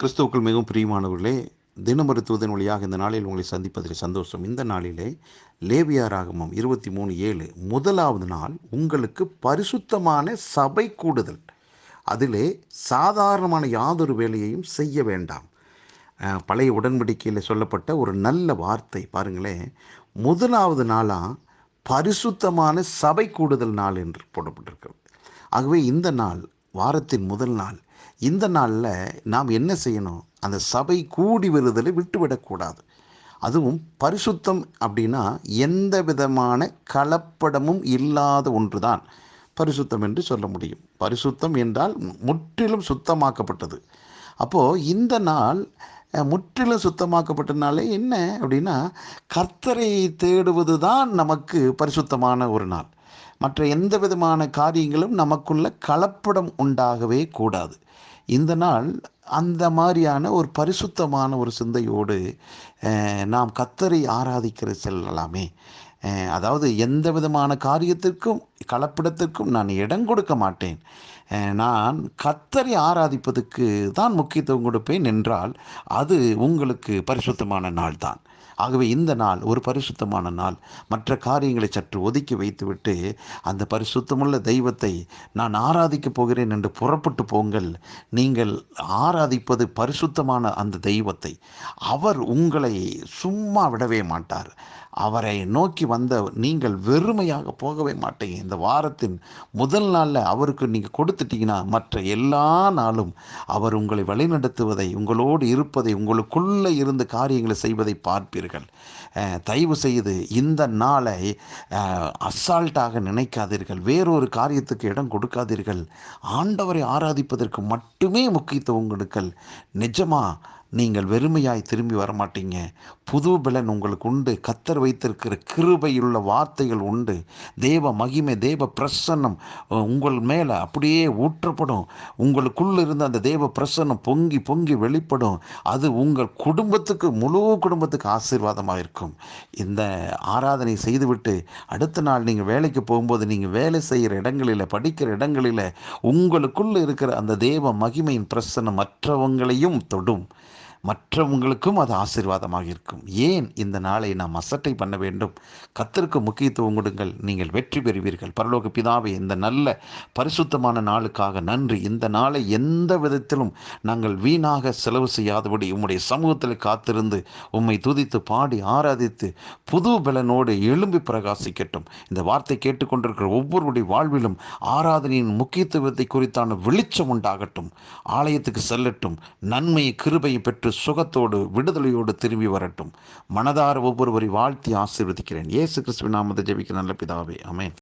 கிறிஸ்துவுக்குள் மிகவும் பிரியமானவர்களே, தினமொரு தூதன் வழியாக இந்த நாளில் உங்களை சந்திப்பதில் சந்தோஷம். இந்த நாளிலே லேவியாராகமம் 23:7 முதலாவது நாள் உங்களுக்கு பரிசுத்தமான சபை கூடுதல். அதிலே சாதாரணமான யாதொரு வேலையையும் செய்ய வேண்டாம். பழைய உடன்படிக்கையில் சொல்லப்பட்ட ஒரு நல்ல வார்த்தை பாருங்களேன். முதலாவது நாளாக பரிசுத்தமான சபை கூடுதல் நாள் என்று போடப்பட்டிருக்கிறது. ஆகவே இந்த நாள் வாரத்தின் முதல் நாள். இந்த நாளில் நாம் என்ன செய்யணும்? அந்த சபை கூடி வருதலை விட்டுவிடக்கூடாது. அதுவும் பரிசுத்தம் அப்படின்னா எந்த விதமான கலப்படமும் இல்லாத ஒன்று தான் பரிசுத்தம் என்று சொல்ல முடியும். பரிசுத்தம் என்றால் முற்றிலும் சுத்தமாக்கப்பட்டது. அப்போது இந்த நாள் முற்றிலும் சுத்தமாக்கப்பட்டனாலே என்ன அப்படின்னா, கர்த்தரை தேடுவது தான் நமக்கு பரிசுத்தமான ஒரு நாள். மற்ற எந்த விதமான காரியங்களும் நமக்குள்ள கலப்படம் உண்டாகவே கூடாது. இந்த நாள் அந்த மாதிரியான ஒரு பரிசுத்தமான ஒரு சிந்தையோடு நாம் கர்த்தரை ஆராதிக்கிற செல்லலாமே. அதாவது எந்த விதமான காரியத்திற்கும் கலப்படத்திற்கும் நான் இடம் கொடுக்க மாட்டேன். நான் கர்த்தரை ஆராதிப்பதுக்கு தான் முக்கியத்துவம் கொடுப்பேன் என்றால் அது உங்களுக்கு பரிசுத்தமான நாள் தான். ஆகவே இந்த நாள் ஒரு பரிசுத்தமான நாள். மற்ற காரியங்களை சற்று ஒதுக்கி வைத்துவிட்டு அந்த பரிசுத்தமுள்ள தெய்வத்தை நான் ஆராதிக்கப் போகிறேன் என்று புறப்பட்டு போங்கள். நீங்கள் ஆராதிப்பது பரிசுத்தமான அந்த தெய்வத்தை. அவர் உங்களை சும்மா விடவே மாட்டார். அவரை நோக்கி வந்த நீங்கள் வெறுமையாக போகவே மாட்டீங்க. இந்த வாரத்தின் முதல் நாளில் அவருக்கு நீங்கள் கொடுத்துட்டீங்கன்னா மற்ற எல்லா நாளும் அவர் உங்களை வழிநடத்துவதை, உங்களோடு இருப்பதை, உங்களுக்குள்ளே இருந்து காரியங்களை செய்வதை பார்ப்பீர்கள். தயவு செய்து இந்த நாளை அசால்ட்டாக நினைக்காதீர்கள். வேறொரு காரியத்துக்கு இடம் கொடுக்காதீர்கள். ஆண்டவரை ஆராதிப்பதற்கு மட்டுமே முக்கியத்துவம் கொடுங்கள். நிஜமா நீங்கள் வெறுமையாய் திரும்பி வரமாட்டீங்க. புது பலன் உங்களுக்கு உண்டு. கர்த்தர் வைத்திருக்கிற கிருபையுள்ள வார்த்தைகள் உண்டு. தேவ மகிமை, தேவ பிரசன்னம் உங்கள் மேலே அப்படியே ஊற்றப்படும். உங்களுக்குள்ள இருந்த அந்த தேவ பிரசன்னம் பொங்கி பொங்கி வெளிப்படும். அது உங்கள் குடும்பத்துக்கு, முழு குடும்பத்துக்கு ஆசீர்வாதமாக இருக்கும். இந்த ஆராதனை செய்துவிட்டு அடுத்த நாள் நீங்கள் வேலைக்கு போகும்போது, நீங்கள் வேலை செய்கிற இடங்களில், படிக்கிற இடங்களில் உங்களுக்குள்ள இருக்கிற அந்த தேவ மகிமையின் பிரசன்னம் மற்றவங்களையும் தொடும். மற்றவங்களுக்கும் அது ஆசீர்வாதமாக இருக்கும். ஏன் இந்த நாளை நாம் அசட்டை பண்ண வேண்டும்? கர்த்தருக்கு முக்கியத்துவம் கொடுங்கள். நீங்கள் வெற்றி பெறுவீர்கள். பரலோக பிதாவே, இந்த நல்ல பரிசுத்தமான நாளுக்காக நன்றி. இந்த நாளை எந்த விதத்திலும் நாங்கள் வீணாக செலவு செய்யாதபடி உம்முடைய சமூகத்தில் காத்திருந்து உம்மை துதித்து பாடி ஆராதித்து புது பலனோடு எழும்பி பிரகாசிக்கட்டும். இந்த வார்த்தை கேட்டுக்கொண்டிருக்கிற ஒவ்வொருடைய வாழ்விலும் ஆராதனையின் முக்கியத்துவத்தை குறித்தான வெளிச்சம் உண்டாகட்டும். ஆலயத்துக்கு செல்லட்டும். நன்மையை கிருபையை பெற்று சுகத்தோடு விடுதலையோடு திரும்பி வரட்டும். மனதார ஒவ்வொருவரை வாழ்த்தி ஆசீர்வதிக்கிறேன். இயேசு கிறிஸ்துவின் நாமத்தில் ஜெபிக்கிறேன் நல்ல பிதாவே, ஆமென்.